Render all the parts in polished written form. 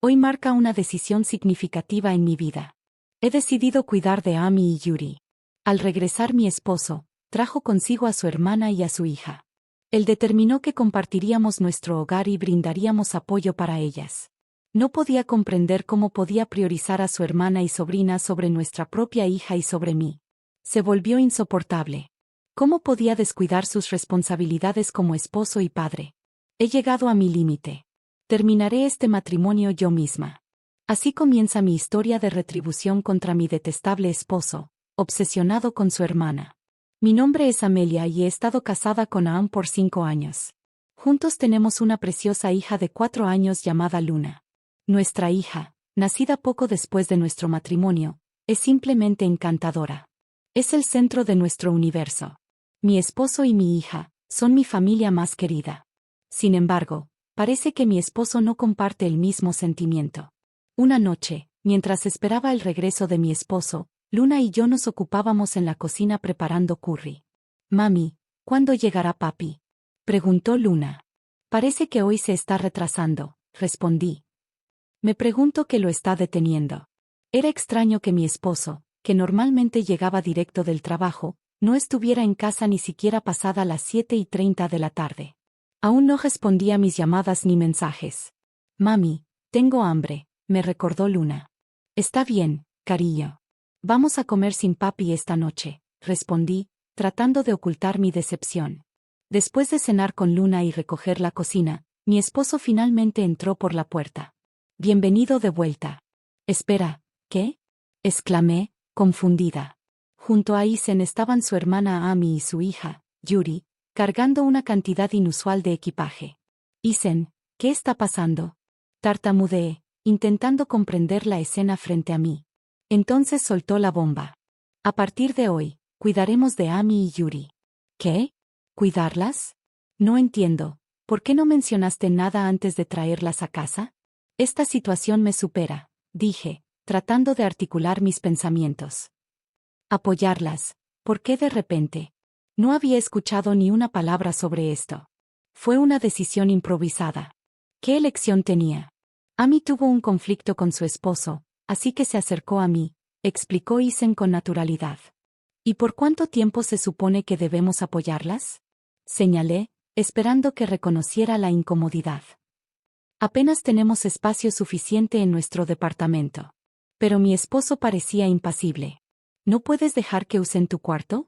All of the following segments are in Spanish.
Hoy marca una decisión significativa en mi vida. He decidido cuidar de Amy y Yuri. Al regresar mi esposo, trajo consigo a su hermana y a su hija. Él determinó que compartiríamos nuestro hogar y brindaríamos apoyo para ellas. No podía comprender cómo podía priorizar a su hermana y sobrina sobre nuestra propia hija y sobre mí. Se volvió insoportable. ¿Cómo podía descuidar sus responsabilidades como esposo y padre? He llegado a mi límite. Terminaré este matrimonio yo misma. Así comienza mi historia de retribución contra mi detestable esposo, obsesionado con su hermana. Mi nombre es Amelia y he estado casada con Aam por 5 años. Juntos tenemos una preciosa hija de 4 años llamada Luna. Nuestra hija, nacida poco después de nuestro matrimonio, es simplemente encantadora. Es el centro de nuestro universo. Mi esposo y mi hija son mi familia más querida. Sin embargo, parece que mi esposo no comparte el mismo sentimiento. Una noche, mientras esperaba el regreso de mi esposo, Luna y yo nos ocupábamos en la cocina preparando curry. «Mami, ¿cuándo llegará papi?», preguntó Luna. «Parece que hoy se está retrasando», respondí. Me pregunto qué lo está deteniendo. Era extraño que mi esposo, que normalmente llegaba directo del trabajo, no estuviera en casa ni siquiera pasada las 7:30 de la tarde. Aún no respondía mis llamadas ni mensajes. «Mami, tengo hambre», me recordó Luna. «Está bien, cariño. Vamos a comer sin papi esta noche», respondí, tratando de ocultar mi decepción. Después de cenar con Luna y recoger la cocina, mi esposo finalmente entró por la puerta. «Bienvenido de vuelta». «Espera, ¿qué?», exclamé, confundida. Junto a Isen estaban su hermana Amy y su hija, Yuri, cargando una cantidad inusual de equipaje. «Isen, ¿qué está pasando?», tartamudeé, intentando comprender la escena frente a mí. Entonces soltó la bomba. «A partir de hoy, cuidaremos de Amy y Yuri». «¿Qué? ¿Cuidarlas? No entiendo. ¿Por qué no mencionaste nada antes de traerlas a casa?». «Esta situación me supera», dije, tratando de articular mis pensamientos. «¿Apoyarlas? ¿Por qué de repente?». No había escuchado ni una palabra sobre esto. Fue una decisión improvisada. ¿Qué elección tenía? Amy tuvo un conflicto con su esposo, así que se acercó a mí, explicó Isen con naturalidad. «¿Y por cuánto tiempo se supone que debemos apoyarlas?», señalé, esperando que reconociera la incomodidad. «Apenas tenemos espacio suficiente en nuestro departamento». Pero mi esposo parecía impasible. «¿No puedes dejar que usen tu cuarto?»,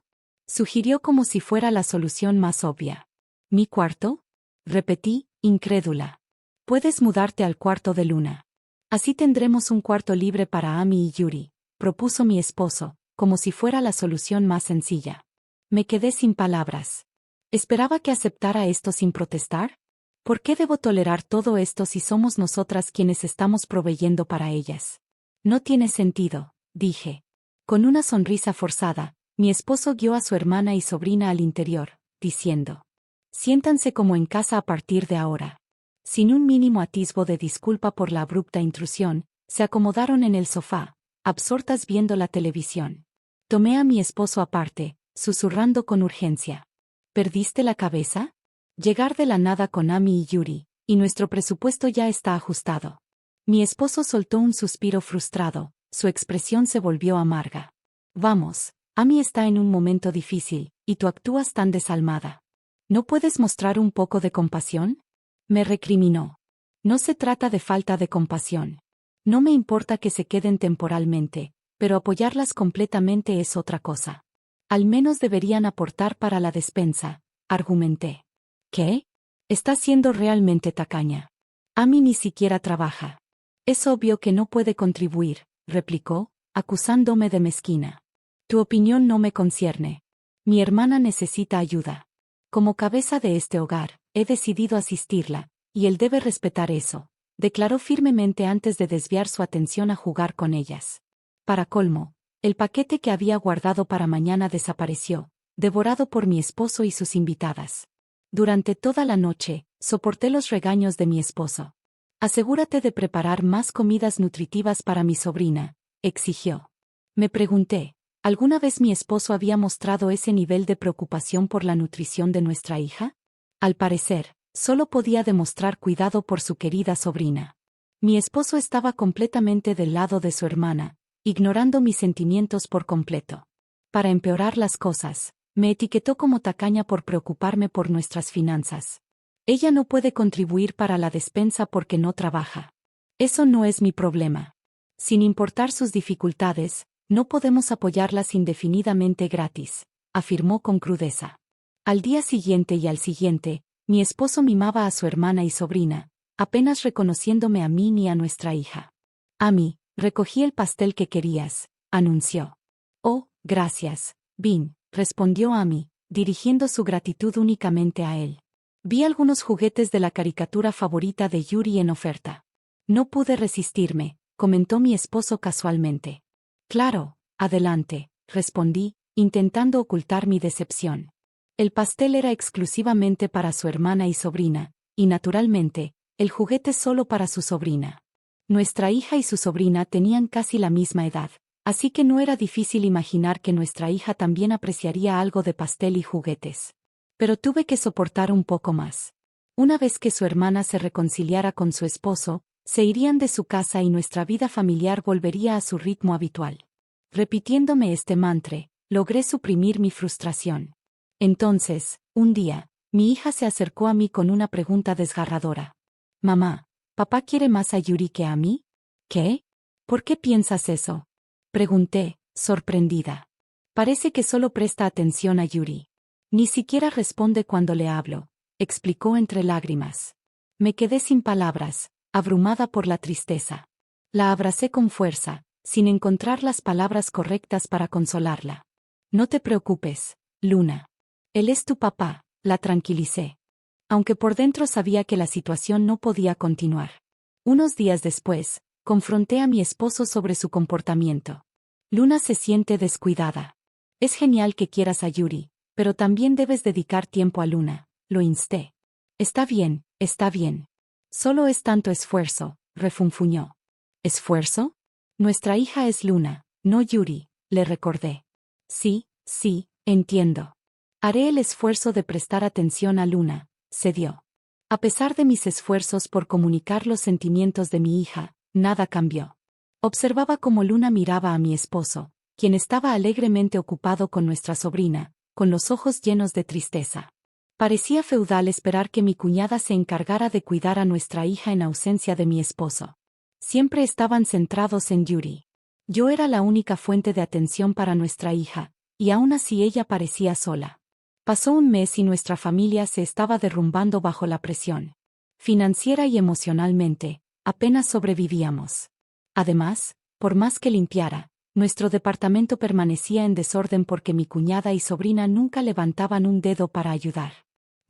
sugirió como si fuera la solución más obvia. «¿Mi cuarto?», repetí, incrédula. «Puedes mudarte al cuarto de Luna. Así tendremos un cuarto libre para Amy y Yuri», propuso mi esposo, como si fuera la solución más sencilla. Me quedé sin palabras. ¿Esperaba que aceptara esto sin protestar? ¿Por qué debo tolerar todo esto si somos nosotras quienes estamos proveyendo para ellas? «No tiene sentido», dije. Con una sonrisa forzada, mi esposo guió a su hermana y sobrina al interior, diciendo: «Siéntanse como en casa a partir de ahora». Sin un mínimo atisbo de disculpa por la abrupta intrusión, se acomodaron en el sofá, absortas viendo la televisión. Tomé a mi esposo aparte, susurrando con urgencia: «¿Perdiste la cabeza? Llegar de la nada con Amy y Yuri, y nuestro presupuesto ya está ajustado». Mi esposo soltó un suspiro frustrado, su expresión se volvió amarga. «Vamos, Amy está en un momento difícil, y tú actúas tan desalmada. ¿No puedes mostrar un poco de compasión?», me recriminó. «No se trata de falta de compasión. No me importa que se queden temporalmente, pero apoyarlas completamente es otra cosa. Al menos deberían aportar para la despensa», argumenté. «¿Qué? Estás siendo realmente tacaña. Amy ni siquiera trabaja». «Es obvio que no puede contribuir», replicó, acusándome de mezquina. «Tu opinión no me concierne. Mi hermana necesita ayuda. Como cabeza de este hogar, he decidido asistirla, y él debe respetar eso», declaró firmemente antes de desviar su atención a jugar con ellas. Para colmo, el paquete que había guardado para mañana desapareció, devorado por mi esposo y sus invitadas. Durante toda la noche, soporté los regaños de mi esposo. «Asegúrate de preparar más comidas nutritivas para mi sobrina», exigió. Me pregunté, ¿alguna vez mi esposo había mostrado ese nivel de preocupación por la nutrición de nuestra hija? Al parecer, solo podía demostrar cuidado por su querida sobrina. Mi esposo estaba completamente del lado de su hermana, ignorando mis sentimientos por completo. Para empeorar las cosas, me etiquetó como tacaña por preocuparme por nuestras finanzas. Ella no puede contribuir para la despensa porque no trabaja. Eso no es mi problema. Sin importar sus dificultades, no podemos apoyarlas indefinidamente gratis, afirmó con crudeza. Al día siguiente y al siguiente, mi esposo mimaba a su hermana y sobrina, apenas reconociéndome a mí ni a nuestra hija. Amy, recogí el pastel que querías, anunció. Oh, gracias, Vin, respondió Amy, dirigiendo su gratitud únicamente a él. Vi algunos juguetes de la caricatura favorita de Yuri en oferta. No pude resistirme, comentó mi esposo casualmente. Claro, adelante, respondí, intentando ocultar mi decepción. El pastel era exclusivamente para su hermana y sobrina, y naturalmente, el juguete solo para su sobrina. Nuestra hija y su sobrina tenían casi la misma edad, así que no era difícil imaginar que nuestra hija también apreciaría algo de pastel y juguetes. Pero tuve que soportar un poco más. Una vez que su hermana se reconciliara con su esposo, se irían de su casa y nuestra vida familiar volvería a su ritmo habitual. Repitiéndome este mantra, logré suprimir mi frustración. Entonces, un día, mi hija se acercó a mí con una pregunta desgarradora. Mamá, ¿papá quiere más a Yuri que a mí? ¿Qué? ¿Por qué piensas eso? Pregunté, sorprendida. Parece que solo presta atención a Yuri. Ni siquiera responde cuando le hablo, explicó entre lágrimas. Me quedé sin palabras, abrumada por la tristeza. La abracé con fuerza, sin encontrar las palabras correctas para consolarla. No te preocupes, Luna. Él es tu papá, la tranquilicé. Aunque por dentro sabía que la situación no podía continuar. Unos días después, confronté a mi esposo sobre su comportamiento. Luna se siente descuidada. Es genial que quieras a Yuri, pero también debes dedicar tiempo a Luna, lo insté. Está bien, está bien. Solo es tanto esfuerzo, refunfuñó. ¿Esfuerzo? Nuestra hija es Luna, no Yuri, le recordé. Sí, entiendo. Haré el esfuerzo de prestar atención a Luna, cedió. A pesar de mis esfuerzos por comunicar los sentimientos de mi hija, nada cambió. Observaba cómo Luna miraba a mi esposo, quien estaba alegremente ocupado con nuestra sobrina, con los ojos llenos de tristeza. Parecía feudal esperar que mi cuñada se encargara de cuidar a nuestra hija en ausencia de mi esposo. Siempre estaban centrados en Yuri. Yo era la única fuente de atención para nuestra hija, y aún así ella parecía sola. Pasó un mes y nuestra familia se estaba derrumbando bajo la presión. Financiera y emocionalmente, apenas sobrevivíamos. Además, por más que limpiara, nuestro departamento permanecía en desorden porque mi cuñada y sobrina nunca levantaban un dedo para ayudar.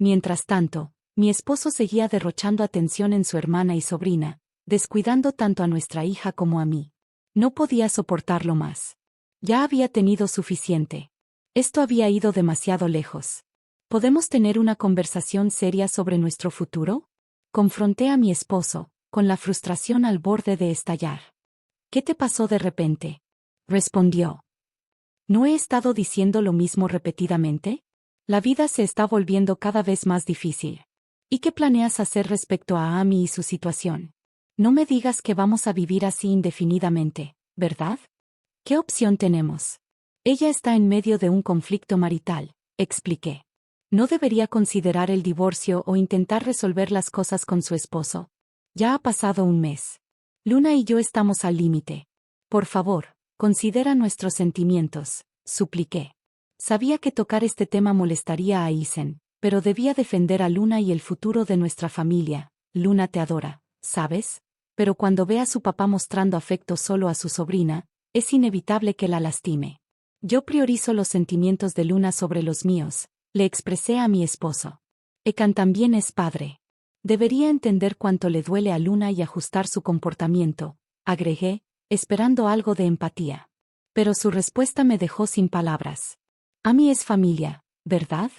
Mientras tanto, mi esposo seguía derrochando atención en su hermana y sobrina, descuidando tanto a nuestra hija como a mí. No podía soportarlo más. Ya había tenido suficiente. Esto había ido demasiado lejos. ¿Podemos tener una conversación seria sobre nuestro futuro? Confronté a mi esposo, con la frustración al borde de estallar. ¿Qué te pasó de repente? Respondió. ¿No he estado diciendo lo mismo repetidamente? La vida se está volviendo cada vez más difícil. ¿Y qué planeas hacer respecto a Amy y su situación? No me digas que vamos a vivir así indefinidamente, ¿verdad? ¿Qué opción tenemos? Ella está en medio de un conflicto marital, expliqué. ¿No debería considerar el divorcio o intentar resolver las cosas con su esposo? Ya ha pasado un mes. Luna y yo estamos al límite. Por favor, considera nuestros sentimientos, supliqué. Sabía que tocar este tema molestaría a Aizen, pero debía defender a Luna y el futuro de nuestra familia. Luna te adora, ¿sabes? Pero cuando ve a su papá mostrando afecto solo a su sobrina, es inevitable que la lastime. Yo priorizo los sentimientos de Luna sobre los míos, le expresé a mi esposo. Ekan también es padre. Debería entender cuánto le duele a Luna y ajustar su comportamiento, agregué, esperando algo de empatía. Pero su respuesta me dejó sin palabras. Amy es familia, ¿verdad?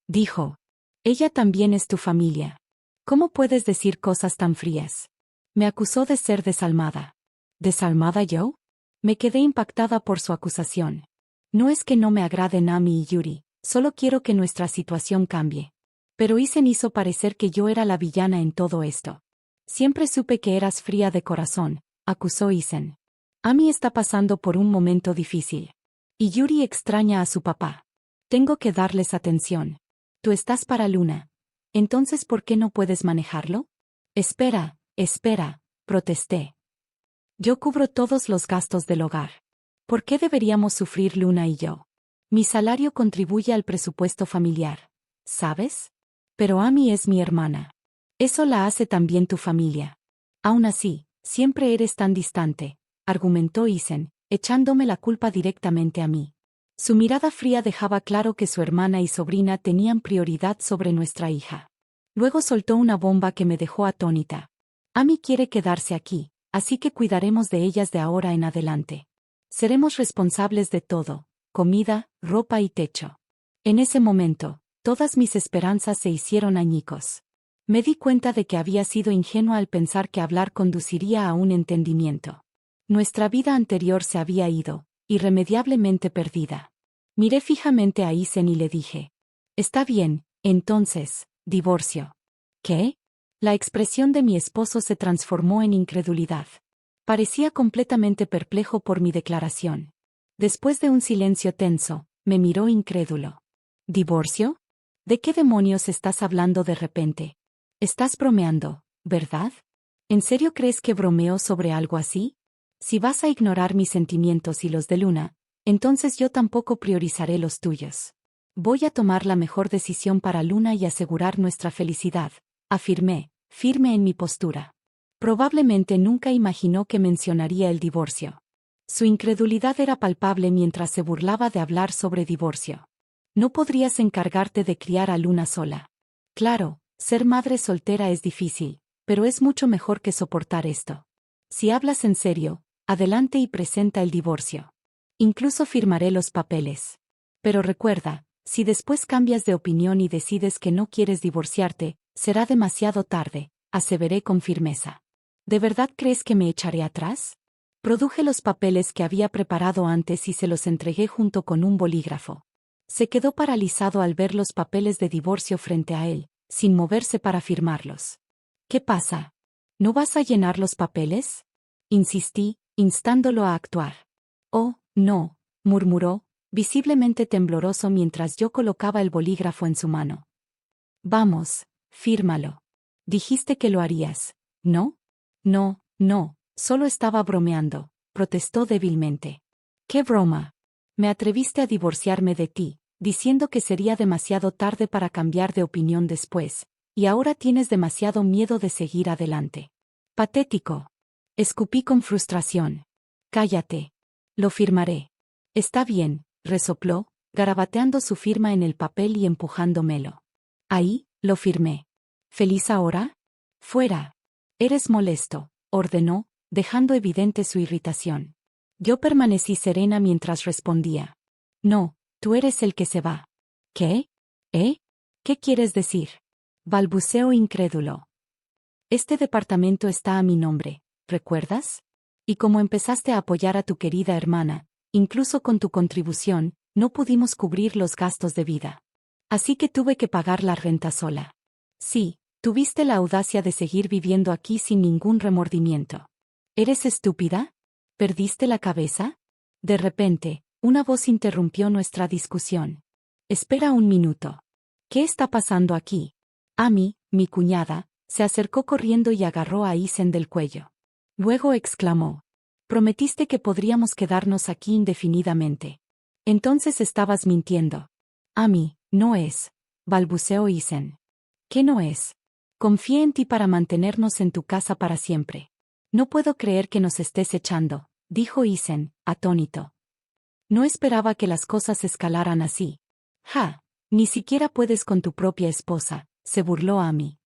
Dijo. Ella también es tu familia. ¿Cómo puedes decir cosas tan frías? Me acusó de ser desalmada. ¿Desalmada yo? Me quedé impactada por su acusación. No es que no me agraden Amy y Yuri, solo quiero que nuestra situación cambie. Pero Aizen hizo parecer que yo era la villana en todo esto. Siempre supe que eras fría de corazón, acusó Isen. Ami está pasando por un momento difícil. Y Yuri extraña a su papá. Tengo que darles atención. Tú estás para Luna. Entonces, ¿por qué no puedes manejarlo? Espera, protesté. Yo cubro todos los gastos del hogar. ¿Por qué deberíamos sufrir Luna y yo? Mi salario contribuye al presupuesto familiar, ¿sabes? Pero Ami es mi hermana. Eso la hace también tu familia. Aún así, siempre eres tan distante, argumentó Isen, echándome la culpa directamente a mí. Su mirada fría dejaba claro que su hermana y sobrina tenían prioridad sobre nuestra hija. Luego soltó una bomba que me dejó atónita. Ami quiere quedarse aquí, así que cuidaremos de ellas de ahora en adelante. Seremos responsables de todo, comida, ropa y techo. En ese momento, todas mis esperanzas se hicieron añicos. Me di cuenta de que había sido ingenua al pensar que hablar conduciría a un entendimiento. Nuestra vida anterior se había ido, irremediablemente perdida. Miré fijamente a Isen y le dije: «Está bien, entonces, divorcio». ¿Qué? La expresión de mi esposo se transformó en incredulidad. Parecía completamente perplejo por mi declaración. Después de un silencio tenso, me miró incrédulo. ¿Divorcio? ¿De qué demonios estás hablando de repente? Estás bromeando, ¿verdad? ¿En serio crees que bromeo sobre algo así? Si vas a ignorar mis sentimientos y los de Luna, entonces yo tampoco priorizaré los tuyos. Voy a tomar la mejor decisión para Luna y asegurar nuestra felicidad, afirmé, firme en mi postura. Probablemente nunca imaginó que mencionaría el divorcio. Su incredulidad era palpable mientras se burlaba de hablar sobre divorcio. ¿No podrías encargarte de criar a Luna sola? Claro, ser madre soltera es difícil, pero es mucho mejor que soportar esto. Si hablas en serio, adelante y presenta el divorcio. Incluso firmaré los papeles. Pero recuerda, si después cambias de opinión y decides que no quieres divorciarte, será demasiado tarde, aseveré con firmeza. ¿De verdad crees que me echaré atrás? Produje los papeles que había preparado antes y se los entregué junto con un bolígrafo. Se quedó paralizado al ver los papeles de divorcio frente a él, sin moverse para firmarlos. ¿Qué pasa? ¿No vas a llenar los papeles? Insistí, instándolo a actuar. Oh, no, murmuró, visiblemente tembloroso mientras yo colocaba el bolígrafo en su mano. Vamos, fírmalo. Dijiste que lo harías, ¿no? No, solo estaba bromeando, protestó débilmente. ¿Qué broma? Me atreviste a divorciarme de ti, diciendo que sería demasiado tarde para cambiar de opinión después, y ahora tienes demasiado miedo de seguir adelante. Patético. Escupí con frustración. Cállate. Lo firmaré. Está bien, resopló, garabateando su firma en el papel y empujándomelo. Ahí, lo firmé. ¿Feliz ahora? Fuera. Eres molesto, ordenó, dejando evidente su irritación. Yo permanecí serena mientras respondía. No, tú eres el que se va. ¿Qué? ¿Eh? ¿Qué quieres decir? Balbuceó incrédulo. Este departamento está a mi nombre, ¿recuerdas? Y como empezaste a apoyar a tu querida hermana, incluso con tu contribución, no pudimos cubrir los gastos de vida. Así que tuve que pagar la renta sola. Sí, tuviste la audacia de seguir viviendo aquí sin ningún remordimiento. ¿Eres estúpida? ¿Perdiste la cabeza? De repente, una voz interrumpió nuestra discusión. Espera un minuto. ¿Qué está pasando aquí? Ami, mi cuñada, se acercó corriendo y agarró a Isen del cuello. Luego exclamó: «Prometiste que podríamos quedarnos aquí indefinidamente. Entonces estabas mintiendo». «Ami, no es», balbuceó Isen. «¿Qué no es?» «Confié en ti para mantenernos en tu casa para siempre». «No puedo creer que nos estés echando», dijo Isen, atónito. No esperaba que las cosas escalaran así. «Ja, ni siquiera puedes con tu propia esposa», se burló Ami.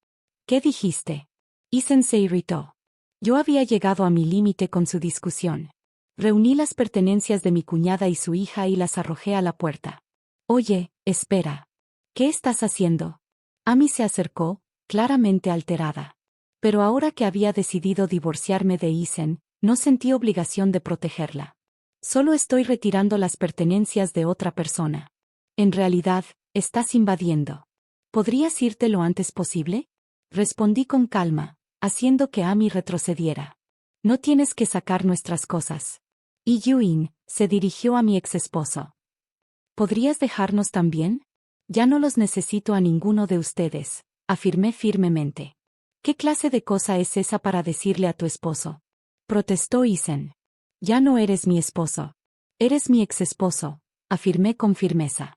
«¿Qué dijiste?» Isen se irritó. Yo había llegado a mi límite con su discusión. Reuní las pertenencias de mi cuñada y su hija y las arrojé a la puerta. «Oye, espera. ¿Qué estás haciendo?» Ami se acercó, claramente alterada. Pero ahora que había decidido divorciarme de Isen, no sentí obligación de protegerla. Solo estoy retirando las pertenencias de otra persona. En realidad, estás invadiendo. ¿Podrías irte lo antes posible? Respondí con calma, haciendo que Amy retrocediera. No tienes que sacar nuestras cosas. Y Yuin se dirigió a mi exesposo. ¿Podrías dejarnos también? Ya no los necesito a ninguno de ustedes, afirmé firmemente. ¿Qué clase de cosa es esa para decirle a tu esposo? Protestó Isen. Ya no eres mi esposo. Eres mi exesposo, afirmé con firmeza.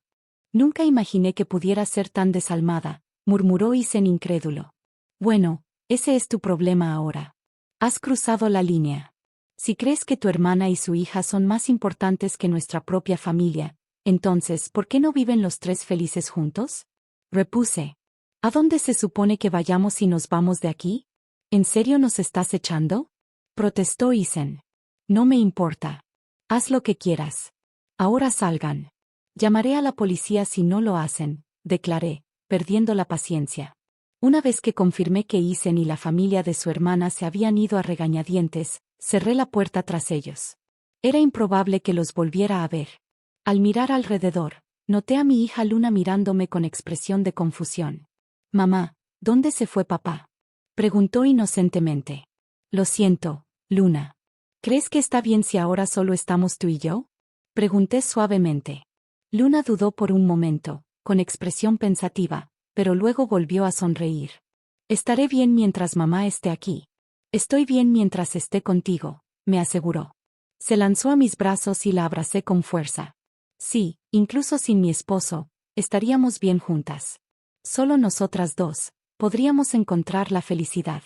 Nunca imaginé que pudiera ser tan desalmada, murmuró Isen incrédulo. Bueno, ese es tu problema ahora. Has cruzado la línea. Si crees que tu hermana y su hija son más importantes que nuestra propia familia, entonces, ¿por qué no viven los tres felices juntos? Repuse. ¿A dónde se supone que vayamos si nos vamos de aquí? ¿En serio nos estás echando? Protestó Isen. No me importa. Haz lo que quieras. Ahora salgan. Llamaré a la policía si no lo hacen, declaré, perdiendo la paciencia. Una vez que confirmé que Isen y la familia de su hermana se habían ido a regañadientes, cerré la puerta tras ellos. Era improbable que los volviera a ver. Al mirar alrededor, noté a mi hija Luna mirándome con expresión de confusión. Mamá, ¿dónde se fue papá? Preguntó inocentemente. Lo siento, Luna. ¿Crees que está bien si ahora solo estamos tú y yo? Pregunté suavemente. Luna dudó por un momento, con expresión pensativa, pero luego volvió a sonreír. Estaré bien mientras mamá esté aquí. Estoy bien mientras esté contigo, me aseguró. Se lanzó a mis brazos y la abracé con fuerza. Sí, incluso sin mi esposo, estaríamos bien juntas. Solo nosotras dos, podríamos encontrar la felicidad.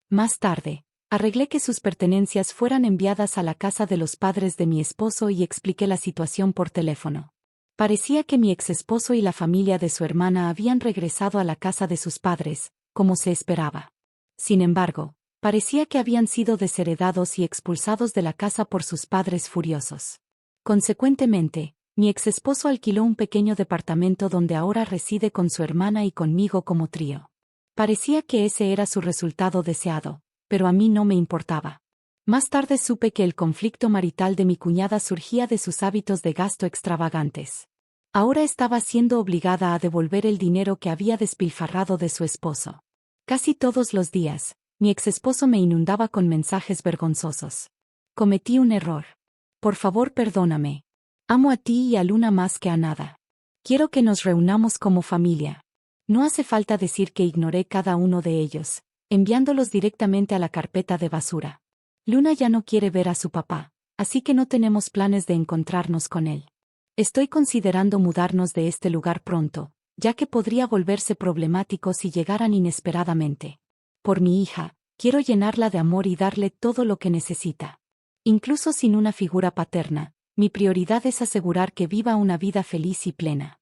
Más tarde, arreglé que sus pertenencias fueran enviadas a la casa de los padres de mi esposo y expliqué la situación por teléfono. Parecía que mi exesposo y la familia de su hermana habían regresado a la casa de sus padres, como se esperaba. Sin embargo, parecía que habían sido desheredados y expulsados de la casa por sus padres furiosos. Consecuentemente, mi exesposo alquiló un pequeño departamento donde ahora reside con su hermana y conmigo como trío. Parecía que ese era su resultado deseado, pero a mí no me importaba. Más tarde supe que el conflicto marital de mi cuñada surgía de sus hábitos de gasto extravagantes. Ahora estaba siendo obligada a devolver el dinero que había despilfarrado de su esposo. Casi todos los días, mi exesposo me inundaba con mensajes vergonzosos. Cometí un error. Por favor, perdóname. Amo a ti y a Luna más que a nada. Quiero que nos reunamos como familia. No hace falta decir que ignoré cada uno de ellos, enviándolos directamente a la carpeta de basura. Luna ya no quiere ver a su papá, así que no tenemos planes de encontrarnos con él. Estoy considerando mudarnos de este lugar pronto, ya que podría volverse problemático si llegaran inesperadamente. Por mi hija, quiero llenarla de amor y darle todo lo que necesita. Incluso sin una figura paterna, mi prioridad es asegurar que viva una vida feliz y plena.